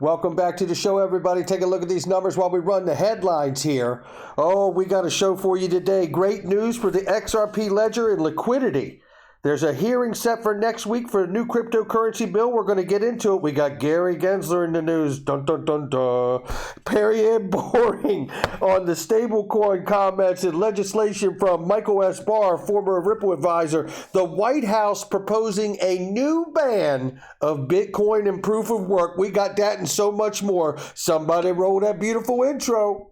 Welcome back to the show, everybody. Take a look at these numbers while we run the headlines here. Oh, we got a show for you today. Great news for the XRP ledger and liquidity. There's a hearing set for next week for a new cryptocurrency bill. We're going to get into it. We got Gary Gensler in the news. Dun, dun, dun, dun. Perry Boring on the stablecoin comments and legislation from Michael S. Barr, former Ripple advisor. The White House proposing a new ban of Bitcoin and proof of work. We got that and so much more. Somebody roll that beautiful intro.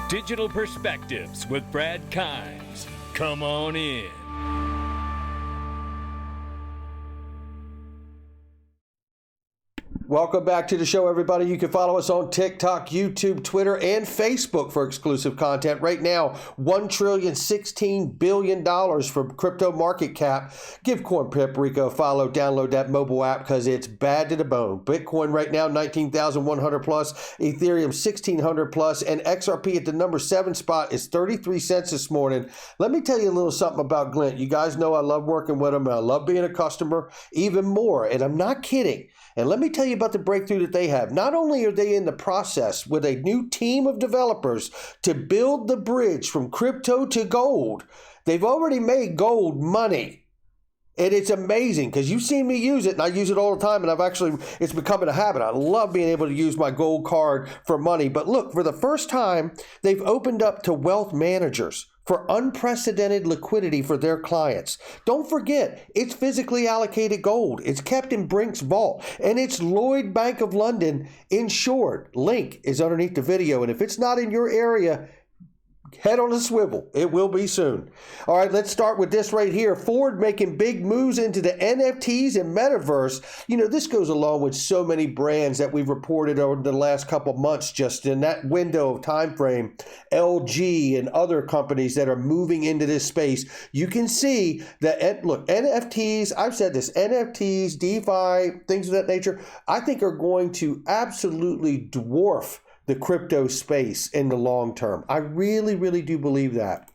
Digital Perspectives with Brad Kimes. Come on in. Welcome back to the show, everybody. You can follow us on TikTok, YouTube, Twitter, and Facebook for exclusive content. Right now, $1.016 billion for crypto market cap. Give Corn Paprika a follow. Download that mobile app because it's bad to the bone. Bitcoin right now, 19,100 plus. Ethereum, 1,600 plus. And XRP at the number 7 spot is 33 cents this morning. Let me tell you a little something about Glint. You guys know I love working with them. And I love being a customer even more. And I'm not kidding. And let me tell you about the breakthrough that they have. Not only are they in the process with a new team of developers to build the bridge from crypto to gold, they've already made gold money. And it's amazing because you've seen me use it, and I use it all the time, and it's becoming a habit. I love being able to use my gold card for money. But look, for the first time, they've opened up to wealth managers for unprecedented liquidity for their clients. Don't forget, it's physically allocated gold. It's kept in Brink's vault, and it's Lloyd Bank of London insured. Link is underneath the video, and if it's not in your area, head on a swivel. It will be soon. All right, let's start with this right here. Ford making big moves into the NFTs and metaverse. You know, this goes along with so many brands that we've reported over the last couple months, just in that window of time frame. LG and other companies that are moving into this space. You can see that, look, NFTs, I've said this, NFTs, DeFi, things of that nature, I think are going to absolutely dwarf the crypto space in the long term. I really, really do believe that.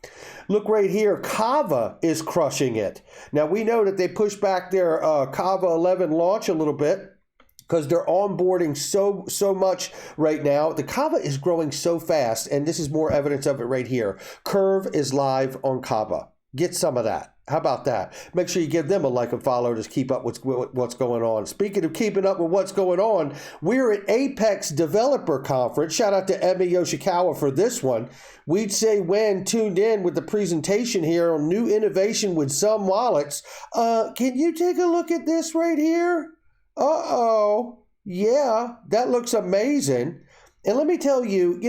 Look right here, Kava is crushing it. Now we know that they pushed back their Kava 11 launch a little bit because they're onboarding so much right now. The Kava is growing so fast, and this is more evidence of it right here. Curve is live on Kava. Get some of that. How about that? Make sure you give them a like and follow to keep up with what's going on. Speaking of keeping up with what's going on, we're at Apex Developer Conference. Shout out to Emi Yoshikawa for this one. We'd say when tuned in with the presentation here on new innovation with some wallets. Can you take a look at this right here? Uh-oh. Yeah, that looks amazing. And let me tell you,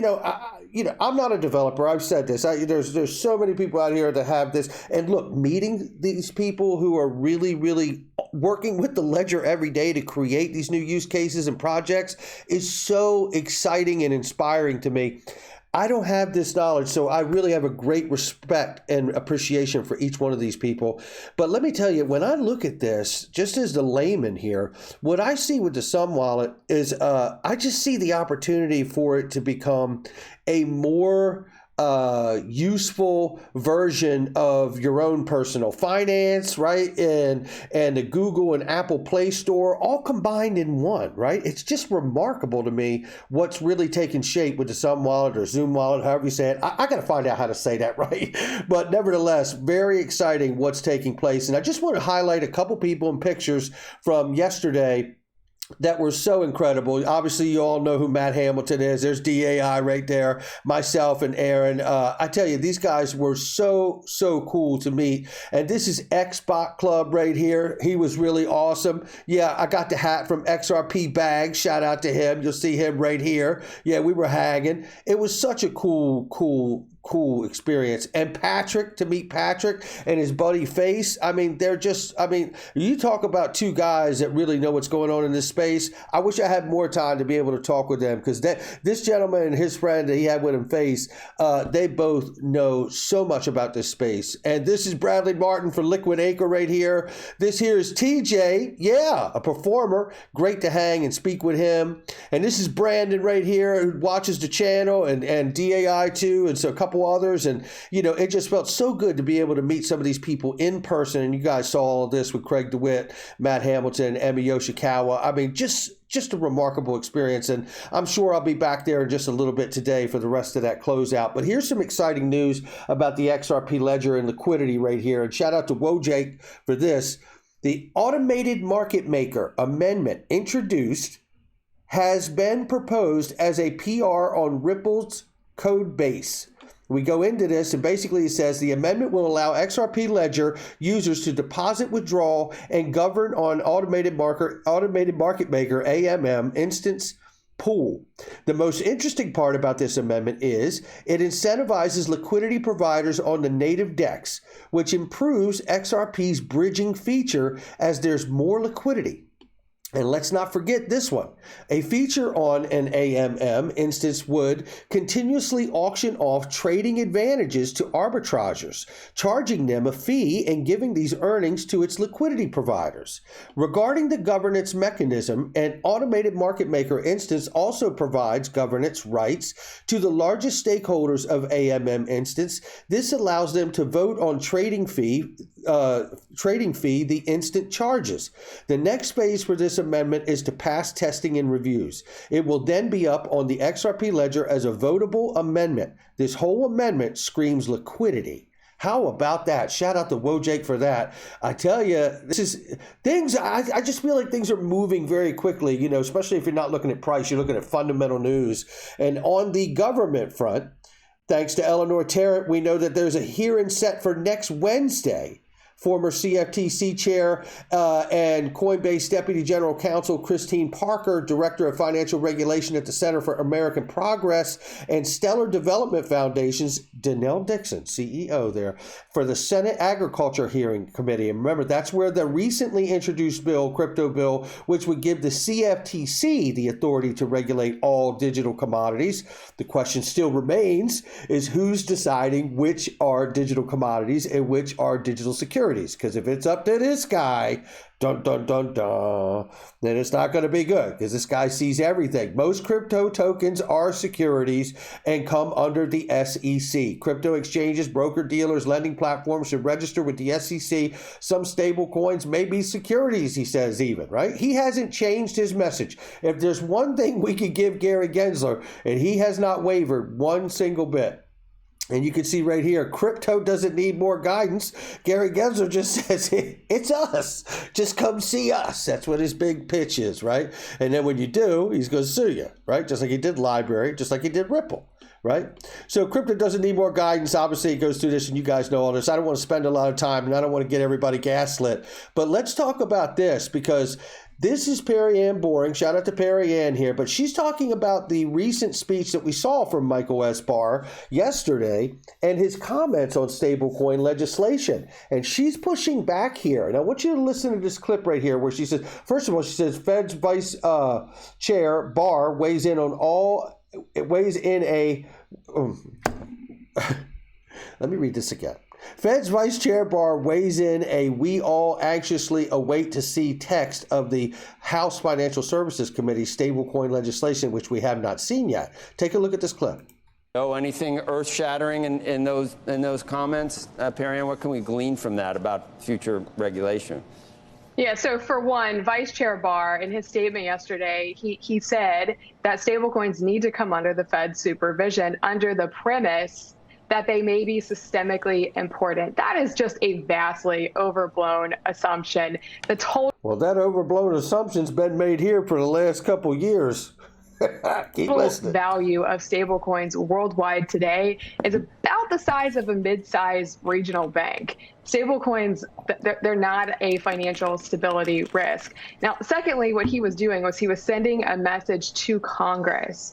I'm not a developer. I've said this. There's so many people out here that have this. And look, meeting these people who are really, really working with the ledger every day to create these new use cases and projects is so exciting and inspiring to me. I don't have this knowledge, so I really have a great respect and appreciation for each one of these people. But let me tell you, when I look at this, just as the layman here, what I see with the Sun Wallet is I just see the opportunity for it to become a more useful version of your own personal finance, right? And the Google and Apple Play Store all combined in one, right? It's just remarkable to me what's really taken shape with the Sun Wallet or Zoom Wallet, however you say it. I got to find out how to say that right. But nevertheless, very exciting what's taking place. And I just want to highlight a couple people and pictures from yesterday that were so incredible. Obviously, you all know who Matt Hamilton is. There's DAI right there, myself and Aaron. I tell you, these guys were so cool to meet. And this is Xbot Club right here. He was really awesome. Yeah, I got the hat from XRP Bag. Shout out to him. You'll see him right here. Yeah, we were hanging. It was such a cool experience. And Patrick, to meet Patrick and his buddy Face, you talk about two guys that really know what's going on in this space. I wish I had more time to be able to talk with them because this gentleman and his friend that he had with him, Face, they both know so much about this space. And this is Bradley Martin for Liquid Acre right here. This here is TJ, yeah, a performer. Great to hang and speak with him. And this is Brandon right here who watches the channel and DAI too. And so a couple couple others. And, it just felt so good to be able to meet some of these people in person. And you guys saw all of this with Craig DeWitt, Matt Hamilton, Emi Yoshikawa. I mean, just a remarkable experience. And I'm sure I'll be back there in just a little bit today for the rest of that closeout. But here's some exciting news about the XRP ledger and liquidity right here. And shout out to Wojak for this. The automated market maker amendment introduced has been proposed as a PR on Ripple's code base. We go into this, and basically it says the amendment will allow XRP Ledger users to deposit, withdraw, and govern on automated market maker AMM instance pool. The most interesting part about this amendment is it incentivizes liquidity providers on the native DEX, which improves XRP's bridging feature as there's more liquidity. And let's not forget this one. A feature on an AMM instance would continuously auction off trading advantages to arbitrageurs, charging them a fee and giving these earnings to its liquidity providers. Regarding the governance mechanism, an automated market maker instance also provides governance rights to the largest stakeholders of AMM instance. This allows them to vote on trading fee the instant charges. The next phase for this amendment is to pass testing and reviews. It will then be up on the XRP ledger as a votable amendment. This whole amendment screams liquidity. How about that? Shout out to Wojak for that. I tell you, this is things, I just feel like things are moving very quickly, especially if you're not looking at price, you're looking at fundamental news. And on the government front, thanks to Eleanor Tarrant, we know that there's a hearing set for next Wednesday. Former CFTC chair and Coinbase Deputy General Counsel Christine Parker, Director of Financial Regulation at the Center for American Progress and Stellar Development Foundation's Danelle Dixon, CEO there, for the Senate Agriculture Hearing Committee. And remember, that's where the recently introduced bill, crypto bill, which would give the CFTC the authority to regulate all digital commodities. The question still remains is who's deciding which are digital commodities and which are digital securities. Because if it's up to this guy, dun, dun, dun, dun, then it's not going to be good because this guy sees everything. Most crypto tokens are securities and come under the SEC. Crypto exchanges, broker-dealers, lending platforms should register with the SEC. Some stable coins may be securities, he says even, right? He hasn't changed his message. If there's one thing we could give Gary Gensler, and he has not wavered one single bit, and you can see right here, crypto doesn't need more guidance. Gary Gensler just says, it's us. Just come see us. That's what his big pitch is, right? And then when you do, he's going to sue you, right? Just like he did Library, just like he did Ripple, right? So crypto doesn't need more guidance. Obviously, it goes through this, and you guys know all this. I don't want to spend a lot of time, and I don't want to get everybody gaslit. But let's talk about this, because this is Perry Ann Boring. Shout out to Perry Ann here. But she's talking about the recent speech that we saw from Michael S. Barr yesterday and his comments on stablecoin legislation. And she's pushing back here. And I want you to listen to this clip right here where she says, first of all, she says Fed's Vice Chair Barr weighs in a let me read this again. Fed's Vice Chair Barr weighs in a we all anxiously await to see text of the House Financial Services Committee stablecoin legislation, which we have not seen yet. Take a look at this clip. Oh, anything earth-shattering in those comments, Perry Ann? What can we glean from that about future regulation? Yeah, so for one, Vice Chair Barr, in his statement yesterday, he said that stablecoins need to come under the Fed's supervision under the premise that they may be systemically important. That is just a vastly overblown assumption. Well, that overblown assumption's been made here for the last couple years. Keep listening. Value of stablecoins worldwide today is about the size of a mid-sized regional bank. Stablecoins, they're not a financial stability risk. Now, secondly, what he was doing was he was sending a message to Congress,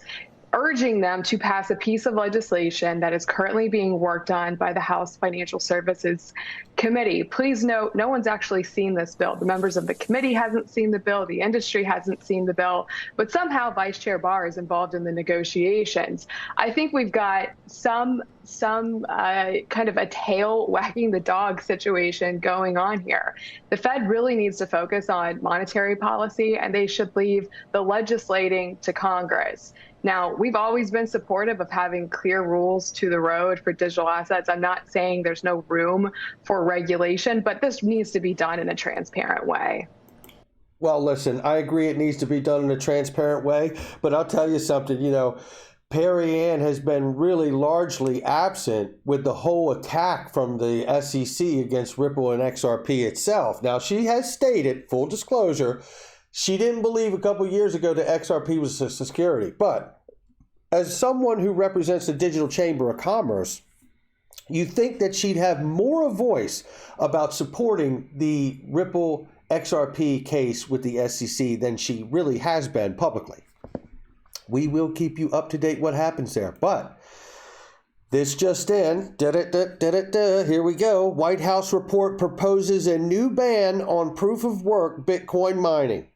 urging them to pass a piece of legislation that is currently being worked on by the House Financial Services Committee. Please note, no one's actually seen this bill. The members of the committee hasn't seen the bill. The industry hasn't seen the bill. But somehow Vice Chair Barr is involved in the negotiations. I think we've got some kind of a tail wagging the dog situation going on here. The Fed really needs to focus on monetary policy, and they should leave the legislating to Congress. Now, we've always been supportive of having clear rules to the road for digital assets. I'm not saying there's no room for regulation, but this needs to be done in a transparent way. Well, listen, I agree it needs to be done in a transparent way, but I'll tell you something, Perry Ann has been really largely absent with the whole attack from the SEC against Ripple and XRP itself. Now, she has stated, full disclosure, she didn't believe a couple years ago that XRP was a security. But as someone who represents the Digital Chamber of Commerce, you think that she'd have more of a voice about supporting the Ripple XRP case with the SEC than she really has been publicly. We will keep you up to date what happens there. But this just in, here we go. White House report proposes a new ban on proof of work Bitcoin mining,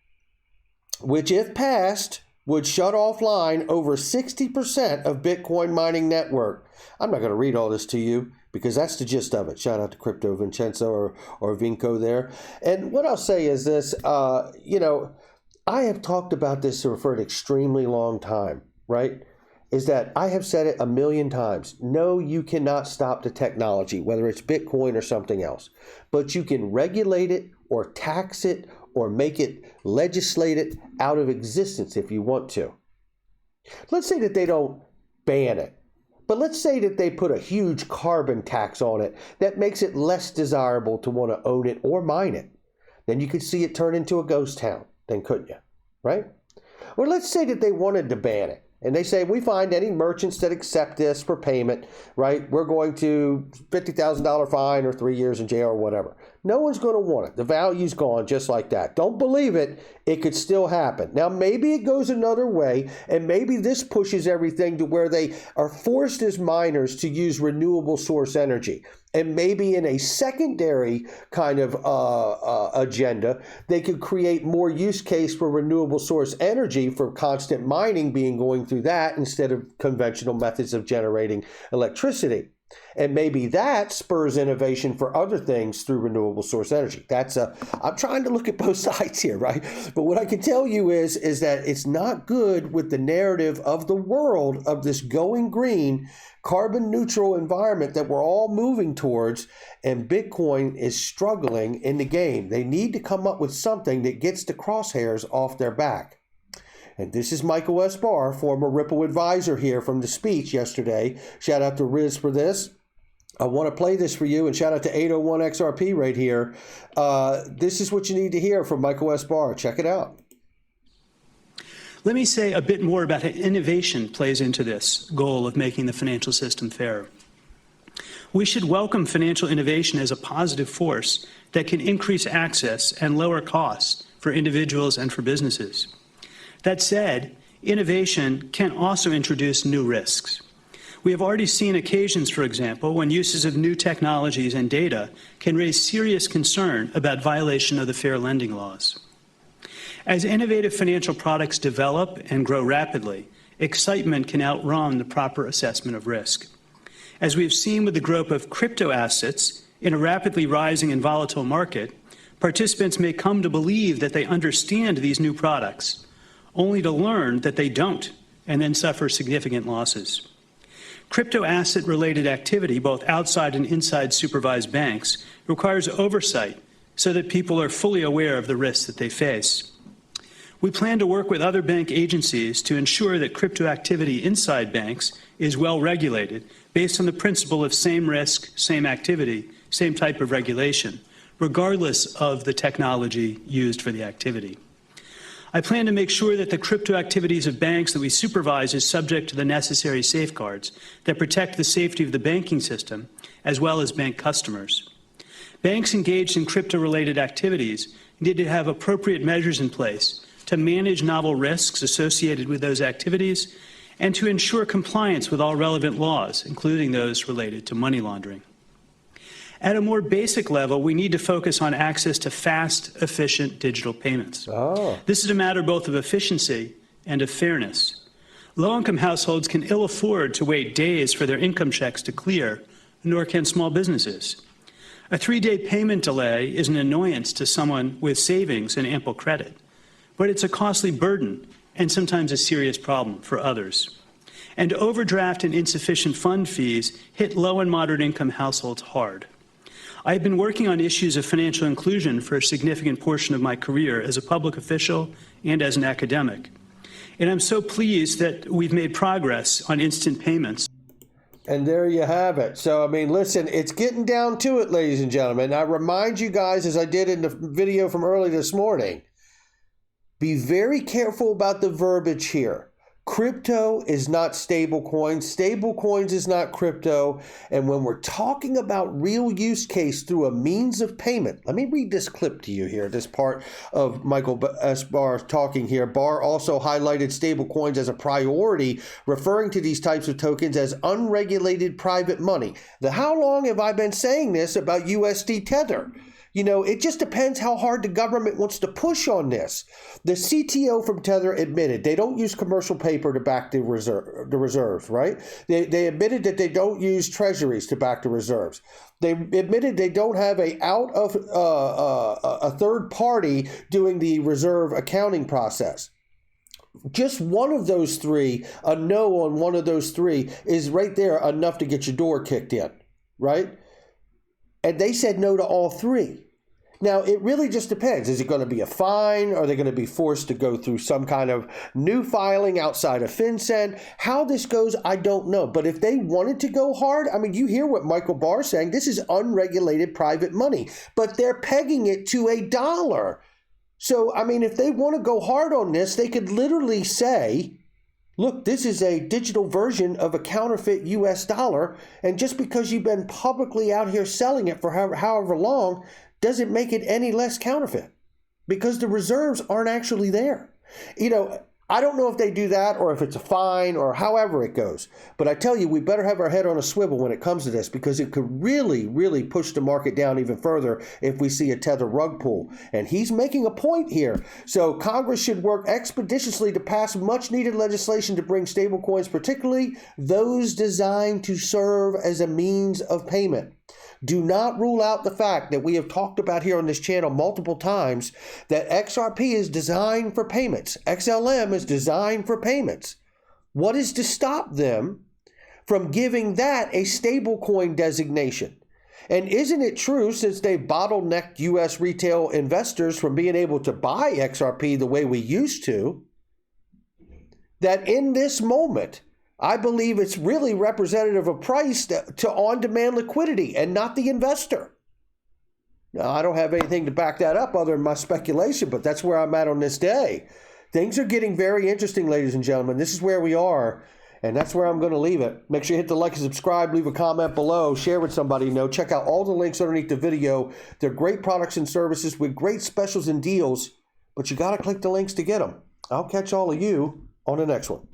which if passed would shut offline over 60% of Bitcoin mining network. I'm not going to read all this to you because that's the gist of it. Shout out to Crypto Vincenzo or Vinco there. And what I'll say is this, I have talked about this for an extremely long time, right? Is that I have said it a million times. No, you cannot stop the technology, whether it's Bitcoin or something else. But you can regulate it or tax it or make it legislated out of existence if you want to. Let's say that they don't ban it, but let's say that they put a huge carbon tax on it that makes it less desirable to want to own it or mine it. Then you could see it turn into a ghost town, then couldn't you? Right? Or let's say that they wanted to ban it. And they say, we find any merchants that accept this for payment, right? We're going to $50,000 fine or 3 years in jail or whatever. No one's going to want it. The value's gone just like that. Don't believe it. It could still happen. Now, maybe it goes another way, and maybe this pushes everything to where they are forced as miners to use renewable source energy. And maybe in a secondary kind of agenda, they could create more use case for renewable source energy for constant mining being going through that instead of conventional methods of generating electricity. And maybe that spurs innovation for other things through renewable source energy. I'm trying to look at both sides here, right? But what I can tell you is that it's not good with the narrative of the world of this going green, carbon neutral environment that we're all moving towards, and Bitcoin is struggling in the game. They need to come up with something that gets the crosshairs off their back. And this is Michael S. Barr, former Ripple advisor here from the speech yesterday. Shout out to Riz for this. I want to play this for you, and shout out to 801 XRP right here. This is what you need to hear from Michael S. Barr. Check it out. Let me say a bit more about how innovation plays into this goal of making the financial system fairer. We should welcome financial innovation as a positive force that can increase access and lower costs for individuals and for businesses. That said, innovation can also introduce new risks. We have already seen occasions, for example, when uses of new technologies and data can raise serious concern about violation of the fair lending laws. As innovative financial products develop and grow rapidly, excitement can outrun the proper assessment of risk. As we have seen with the growth of crypto assets in a rapidly rising and volatile market, participants may come to believe that they understand these new products, only to learn that they don't, and then suffer significant losses. Crypto asset-related activity, both outside and inside supervised banks, requires oversight so that people are fully aware of the risks that they face. We plan to work with other bank agencies to ensure that crypto activity inside banks is well regulated based on the principle of same risk, same activity, same type of regulation, regardless of the technology used for the activity. I plan to make sure that the crypto activities of banks that we supervise is subject to the necessary safeguards that protect the safety of the banking system as well as bank customers. Banks engaged in crypto-related activities need to have appropriate measures in place to manage novel risks associated with those activities and to ensure compliance with all relevant laws, including those related to money laundering. At a more basic level, we need to focus on access to fast, efficient digital payments. This is a matter both of efficiency and of fairness. Low-income households can ill afford to wait days for their income checks to clear, nor can small businesses. A 3-day payment delay is an annoyance to someone with savings and ample credit, but it's a costly burden and sometimes a serious problem for others. And overdraft and insufficient fund fees hit low and moderate income households hard. I've been working on issues of financial inclusion for a significant portion of my career as a public official and as an academic. And I'm so pleased that we've made progress on instant payments. And there you have it. So, I mean, listen, it's getting down to it, ladies and gentlemen. I remind you guys, as I did in the video from early this morning, be very careful about the verbiage here. Crypto is not stablecoin. Stablecoins is not crypto. And when we're talking about real use case through a means of payment, let me read this clip to you here, this part of Michael S. Barr talking here. Barr also highlighted stablecoins as a priority, referring to these types of tokens as unregulated private money. How long have I been saying this about USD Tether? You know, it just depends how hard the government wants to push on this. The CTO from Tether admitted they don't use commercial paper to back the reserves, right? They admitted that they don't use treasuries to back the reserves. They admitted they don't have a third party doing the reserve accounting process. Just one of those three, a no on one of those three, is right there enough to get your door kicked in, right? And they said no to all three. Now, it really just depends. Is it going to be a fine? Are they going to be forced to go through some kind of new filing outside of FinCEN? How this goes, I don't know. But if they wanted to go hard, I mean, you hear what Michael Barr is saying. This is unregulated private money, but they're pegging it to $1. So, I mean, if they want to go hard on this, they could literally say, look, this is a digital version of a counterfeit US dollar, and just because you've been publicly out here selling it for however long doesn't make it any less counterfeit, because the reserves aren't actually there. You know, I don't know if they do that or if it's a fine or however it goes, but I tell you, we better have our head on a swivel when it comes to this, because it could really, really push the market down even further if we see a Tether rug pull. And he's making a point here. So Congress should work expeditiously to pass much needed legislation to bring stablecoins, particularly those designed to serve as a means of payment. Do not rule out the fact that we have talked about here on this channel multiple times that XRP is designed for payments. XLM is designed for payments. What is to stop them from giving that a stablecoin designation? And isn't it true, since they bottlenecked U.S. retail investors from being able to buy XRP the way we used to, that in this moment, I believe it's really representative of price to on-demand liquidity and not the investor. Now, I don't have anything to back that up other than my speculation, but that's where I'm at on this day. Things are getting very interesting, ladies and gentlemen. This is where we are, and that's where I'm going to leave it. Make sure you hit the like and subscribe, leave a comment below, share with somebody you know. Check out all the links underneath the video. They're great products and services with great specials and deals, but you got to click the links to get them. I'll catch all of you on the next one.